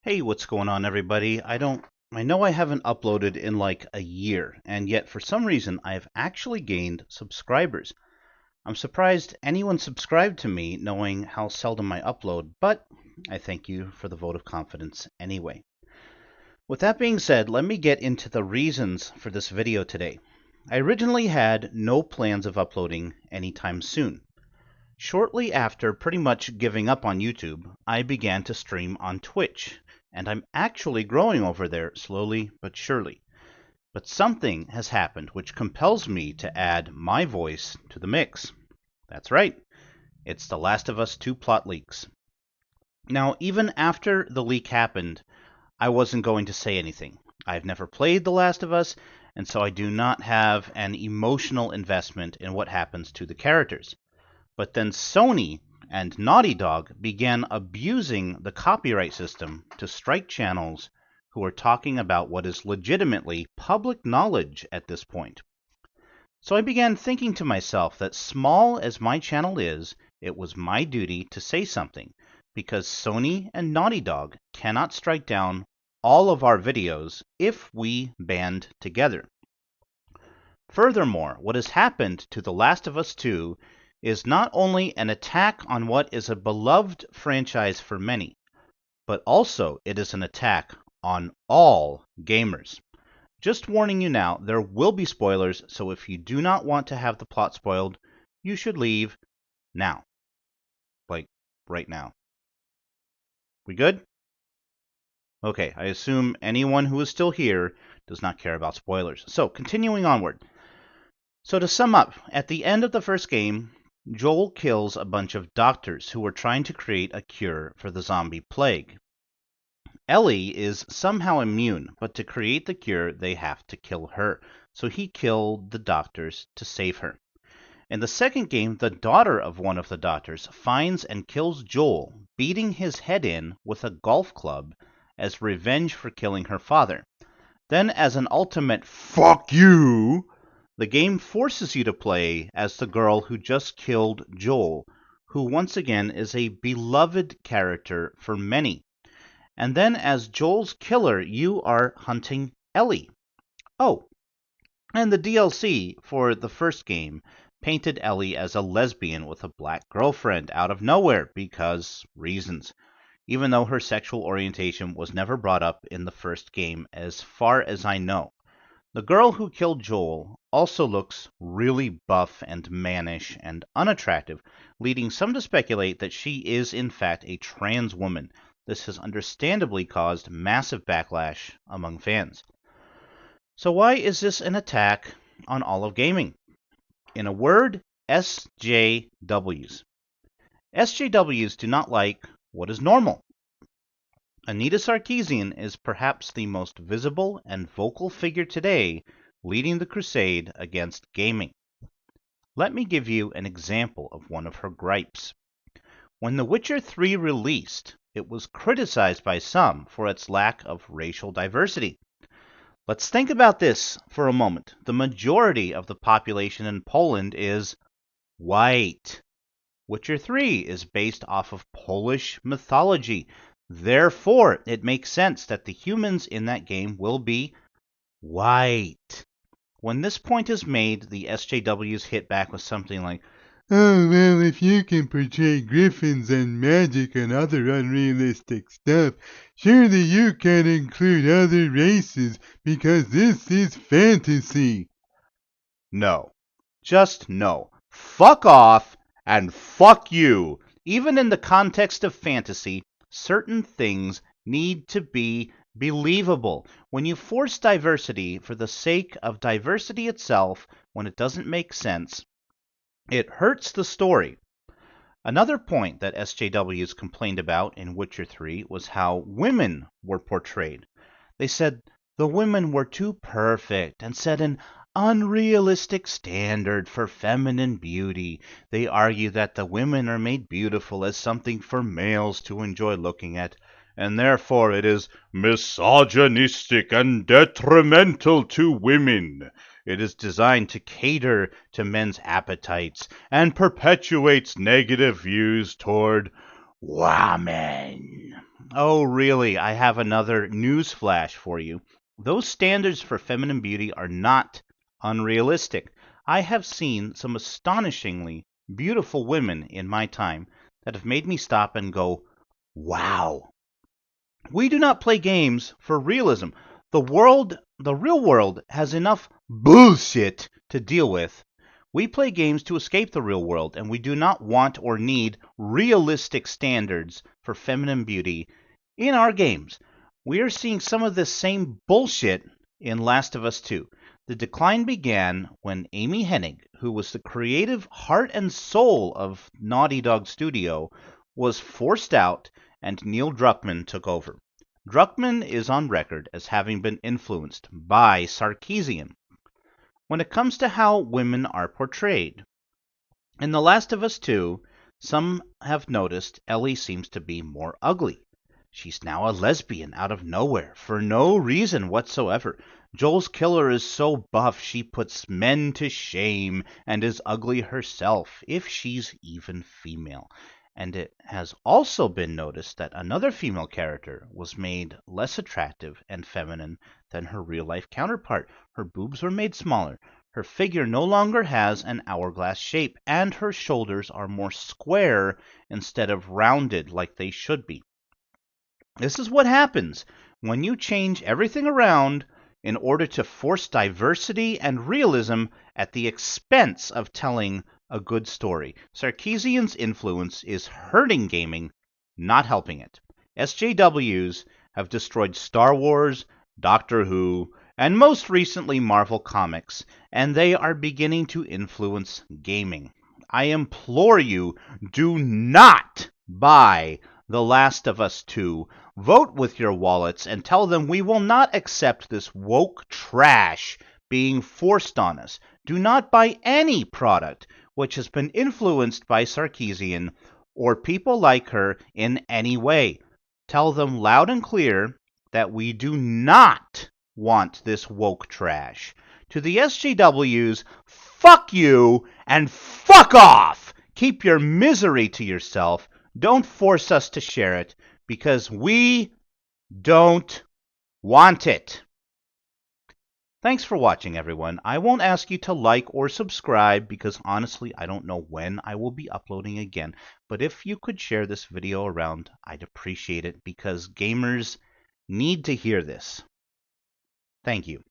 Hey, what's going on, everybody? I know I haven't uploaded in like a year, and yet for some reason I have actually gained subscribers. I'm surprised anyone subscribed to me knowing how seldom I upload, but I thank you for the vote of confidence anyway. With that being said, let me get into the reasons for this video today. I originally had no plans of uploading anytime soon. Shortly after pretty much giving up on YouTube, I began to stream on Twitch, and I'm actually growing over there slowly but surely. But something has happened which compels me to add my voice to the mix. That's right, it's The Last of Us 2 plot leaks. Now, even after the leak happened, I wasn't going to say anything. I've never played The Last of Us, and so I do not have an emotional investment in what happens to the characters. But then Sony and Naughty Dog began abusing the copyright system to strike channels who are talking about what is legitimately public knowledge at this point. So I began thinking to myself that small as my channel is, it was my duty to say something, because Sony and Naughty Dog cannot strike down all of our videos if we band together. Furthermore, what has happened to The Last of Us 2 is not only an attack on what is a beloved franchise for many, but also it is an attack on all gamers. Just warning you now, there will be spoilers, so if you do not want to have the plot spoiled, you should leave now. Like, right now. We good? Okay, I assume anyone who is still here does not care about spoilers. So, continuing onward. So to sum up, at the end of the first game, Joel kills a bunch of doctors who were trying to create a cure for the zombie plague. Ellie is somehow immune, but to create the cure, they have to kill her. So he killed the doctors to save her. In the second game, the daughter of one of the doctors finds and kills Joel, beating his head in with a golf club as revenge for killing her father. Then, as an ultimate "fuck you," the game forces you to play as the girl who just killed Joel, who once again is a beloved character for many. And then as Joel's killer, you are hunting Ellie. Oh, and the DLC for the first game painted Ellie as a lesbian with a black girlfriend out of nowhere because reasons, even though her sexual orientation was never brought up in the first game as far as I know. The girl who killed Joel also looks really buff and mannish and unattractive, leading some to speculate that she is in fact a trans woman. This has understandably caused massive backlash among fans. So why is this an attack on all of gaming? In a word, SJWs. SJWs do not like what is normal. Anita Sarkeesian is perhaps the most visible and vocal figure today leading the crusade against gaming. Let me give you an example of one of her gripes. When The Witcher 3 released, it was criticized by some for its lack of racial diversity. Let's think about this for a moment. The majority of the population in Poland is white. Witcher 3 is based off of Polish mythology. Therefore, it makes sense that the humans in that game will be white. When this point is made, the SJWs hit back with something like, "Oh, well, if you can portray griffins and magic and other unrealistic stuff, surely you can include other races because this is fantasy." No. Just no. Fuck off and fuck you. Even in the context of fantasy, certain things need to be believable. When you force diversity for the sake of diversity itself, when it doesn't make sense, it hurts the story. Another point that SJWs complained about in Witcher 3 was how women were portrayed. They said the women were too perfect and set an unrealistic standard for feminine beauty. They argue that the women are made beautiful as something for males to enjoy looking at, and therefore it is misogynistic and detrimental to women. It is designed to cater to men's appetites and perpetuates negative views toward women. Oh, really? I have another news flash for you. Those standards for feminine beauty are not unrealistic. I have seen some astonishingly beautiful women in my time that have made me stop and go, wow. We do not play games for realism. The real world, has enough bullshit to deal with. We play games to escape the real world, and we do not want or need realistic standards for feminine beauty in our games. We are seeing some of this same bullshit in Last of Us 2. The decline began when Amy Hennig, who was the creative heart and soul of Naughty Dog Studio, was forced out and Neil Druckmann took over. Druckmann is on record as having been influenced by Sarkeesian when it comes to how women are portrayed. In The Last of Us 2, some have noticed Ellie seems to be more ugly. She's now a lesbian out of nowhere, for no reason whatsoever. Joel's killer is so buff she puts men to shame and is ugly herself, if she's even female. And it has also been noticed that another female character was made less attractive and feminine than her real life counterpart. Her boobs were made smaller. Her figure no longer has an hourglass shape, and her shoulders are more square instead of rounded like they should be. This is what happens when you change everything around in order to force diversity and realism at the expense of telling a good story. Sarkeesian's influence is hurting gaming, not helping it. SJWs have destroyed Star Wars, Doctor Who, and most recently Marvel Comics, and they are beginning to influence gaming. I implore you, do not buy The Last of Us 2. Vote with your wallets and tell them we will not accept this woke trash being forced on us. Do not buy any product which has been influenced by Sarkeesian or people like her in any way. Tell them loud and clear that we do not want this woke trash. To the SJWs, fuck you and fuck off! Keep your misery to yourself. Don't force us to share it because we don't want it. Thanks for watching, everyone. I won't ask you to like or subscribe because honestly, I don't know when I will be uploading again. But if you could share this video around, I'd appreciate it because gamers need to hear this. Thank you.